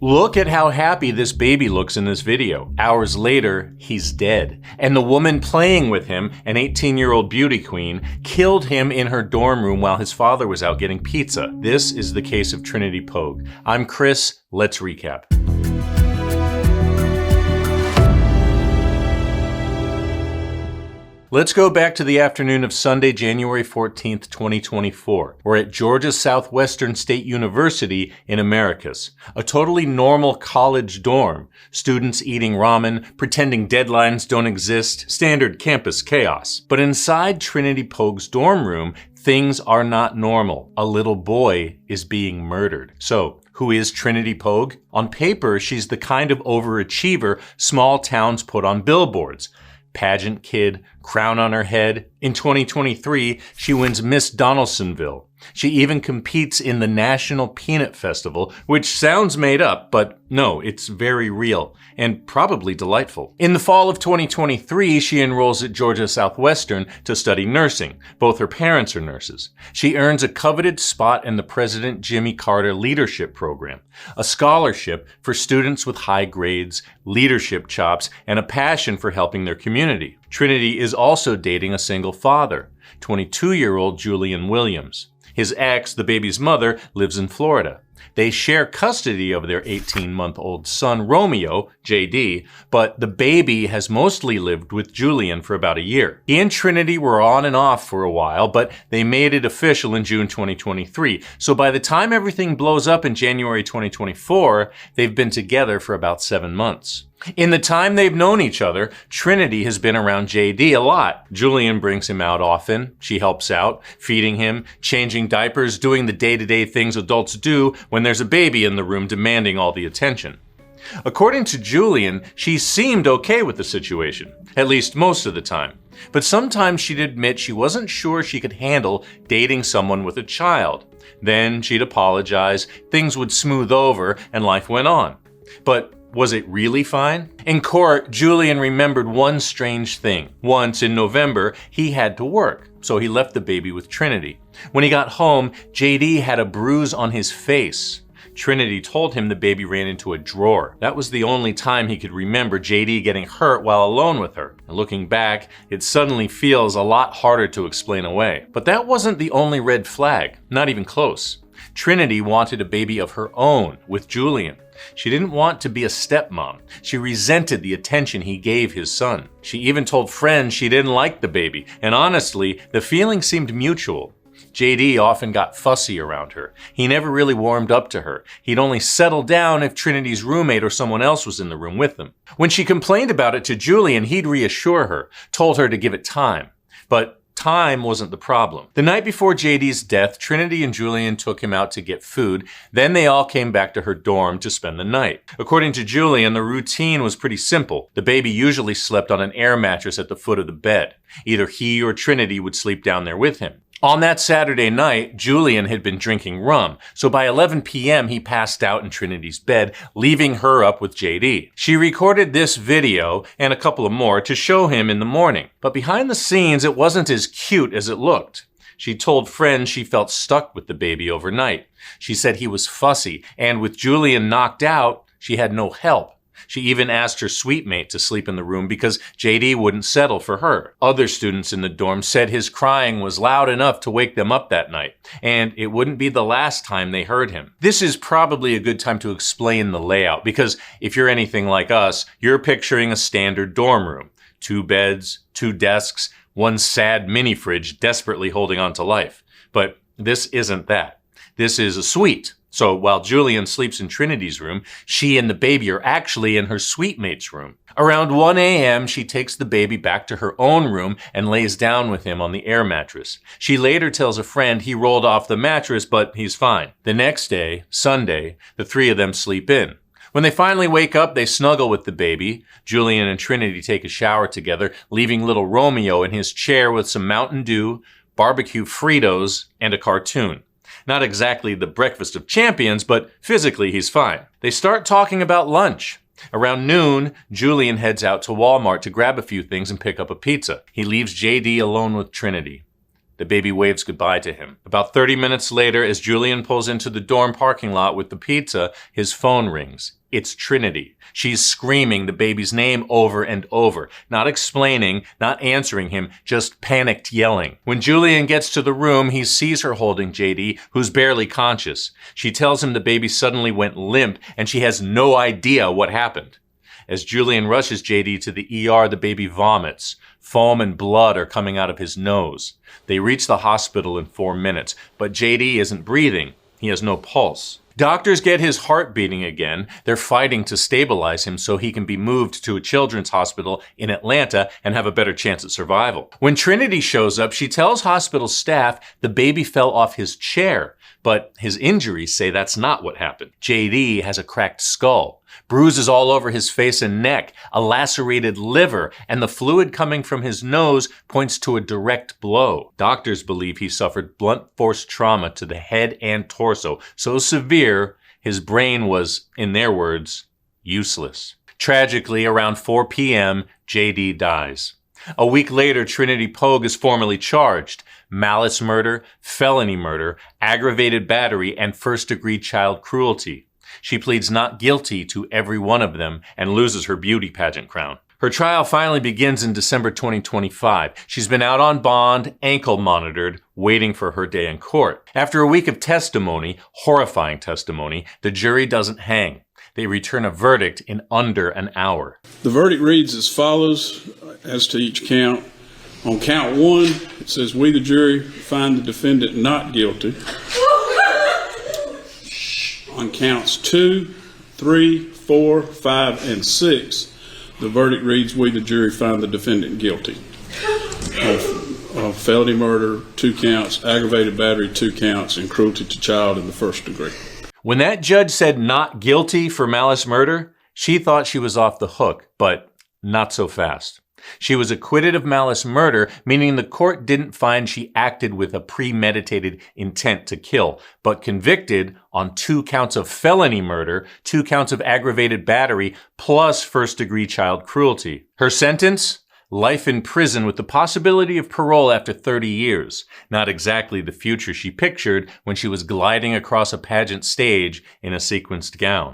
Look at how happy this baby looks in this video. Hours later, he's dead. And the woman playing with him, an 18-year-old beauty queen, killed him in her dorm room while his father was out getting pizza. This is the case of Trinity Poague. I'm Chris. Let's recap. Let's go back to the afternoon of Sunday, January 14th, 2024. We're at Georgia Southwestern State University in Americus, a totally normal college dorm. Students eating ramen, pretending deadlines don't exist, standard campus chaos. But inside Trinity Poague's dorm room, things are not normal. A little boy is being murdered. So, who is Trinity Poague? On paper, she's the kind of overachiever small towns put on billboards. Pageant kid, crown on her head. In 2023, she wins Miss Donaldsonville. She even competes in the National Peanut Festival, which sounds made up, but no, it's very real and probably delightful. In the fall of 2023, she enrolls at Georgia Southwestern to study nursing. Both her parents are nurses. She earns a coveted spot in the President Jimmy Carter Leadership Program, a scholarship for students with high grades, leadership chops, and a passion for helping their community. Trinity is also dating a single father, 22-year-old Julian Williams. His ex, the baby's mother, lives in Florida. They share custody of their 18-month-old son, Romeo, JD, but the baby has mostly lived with Julian for about a year. He and Trinity were on and off for a while, but they made it official in June 2023. So by the time everything blows up in January 2024, they've been together for about 7 months. In the time they've known each other, Trinity has been around JD a lot. Julian brings him out often. She helps out, feeding him, changing diapers, doing the day-to-day things adults do when there's a baby in the room demanding all the attention. According to Julian, she seemed okay with the situation, at least most of the time. But sometimes she'd admit she wasn't sure she could handle dating someone with a child. Then she'd apologize, things would smooth over, and life went on. But was it really fine? In court, Julian remembered one strange thing. Once in November, he had to work, so he left the baby with Trinity. When he got home, JD had a bruise on his face. Trinity told him the baby ran into a drawer. That was the only time he could remember JD getting hurt while alone with her. And looking back, it suddenly feels a lot harder to explain away. But that wasn't the only red flag, not even close. Trinity wanted a baby of her own with Julian. She didn't want to be a stepmom. She resented the attention he gave his son. She even told friends she didn't like the baby, and honestly, the feeling seemed mutual. JD often got fussy around her. He never really warmed up to her. He'd only settle down if Trinity's roommate or someone else was in the room with them. When she complained about it to Julian, he'd reassure her, told her to give it time. But time wasn't the problem. The night before JD's death, Trinity and Julian took him out to get food. Then they all came back to her dorm to spend the night. According to Julian, the routine was pretty simple. The baby usually slept on an air mattress at the foot of the bed. Either he or Trinity would sleep down there with him. On that Saturday night, Julian had been drinking rum, so by 11 p.m. he passed out in Trinity's bed, leaving her up with JD. She recorded this video and a couple of more to show him in the morning, but behind the scenes it wasn't as cute as it looked. She told friends she felt stuck with the baby overnight. She said he was fussy, and with Julian knocked out, she had no help. She even asked her suite mate to sleep in the room because JD wouldn't settle for her. Other students in the dorm said his crying was loud enough to wake them up that night, and it wouldn't be the last time they heard him. This is probably a good time to explain the layout because if you're anything like us, you're picturing a standard dorm room. 2 beds, 2 desks, 1 sad mini fridge desperately holding on to life. But this isn't that. This is a suite. So while Julian sleeps in Trinity's room, she and the baby are actually in her suite mate's room. Around 1 a.m., she takes the baby back to her own room and lays down with him on the air mattress. She later tells a friend he rolled off the mattress, but he's fine. The next day, Sunday, the 3 of them sleep in. When they finally wake up, they snuggle with the baby. Julian and Trinity take a shower together, leaving little Romeo in his chair with some Mountain Dew, barbecue Fritos, and a cartoon. Not exactly the breakfast of champions, but physically he's fine. They start talking about lunch. Around noon, Julian heads out to Walmart to grab a few things and pick up a pizza. He leaves JD alone with Trinity. The baby waves goodbye to him. About 30 minutes later, as Julian pulls into the dorm parking lot with the pizza, his phone rings. It's Trinity. She's screaming the baby's name over and over, not explaining, not answering him, just panicked yelling. When Julian gets to the room, he sees her holding JD, who's barely conscious. She tells him the baby suddenly went limp and she has no idea what happened. As Julian rushes JD to the ER, the baby vomits. Foam and blood are coming out of his nose. They reach the hospital in 4 minutes, but JD isn't breathing. He has no pulse. Doctors get his heart beating again. They're fighting to stabilize him so he can be moved to a children's hospital in Atlanta and have a better chance at survival. When Trinity shows up, she tells hospital staff the baby fell off his chair, but his injuries say that's not what happened. JD has a cracked skull, bruises all over his face and neck, a lacerated liver, and the fluid coming from his nose points to a direct blow. Doctors believe he suffered blunt force trauma to the head and torso, so severe his brain was, in their words, useless. Tragically, around 4 p.m., JD dies. A week later, Trinity Poague is formally charged. Malice murder, felony murder, aggravated battery, and first-degree child cruelty. She pleads not guilty to every one of them and loses her beauty pageant crown. Her trial finally begins in December 2025. She's been out on bond, ankle monitored, waiting for her day in court. After a week of testimony, horrifying testimony, the jury doesn't hang. They return a verdict in under an hour. The verdict reads as follows as to each count. On count 1, it says, we, the jury, find the defendant not guilty. On counts 2, 3, 4, 5, and 6, the verdict reads, we, the jury, find the defendant guilty of felony murder, 2 counts, aggravated battery, 2 counts, and cruelty to child in the first degree. When that judge said not guilty for malice murder, she thought she was off the hook, but not so fast. She was acquitted of malice murder, meaning the court didn't find she acted with a premeditated intent to kill, but convicted on 2 counts of felony murder, 2 counts of aggravated battery, plus first-degree child cruelty. Her sentence? Life in prison with the possibility of parole after 30 years. Not exactly the future she pictured when she was gliding across a pageant stage in a sequenced gown.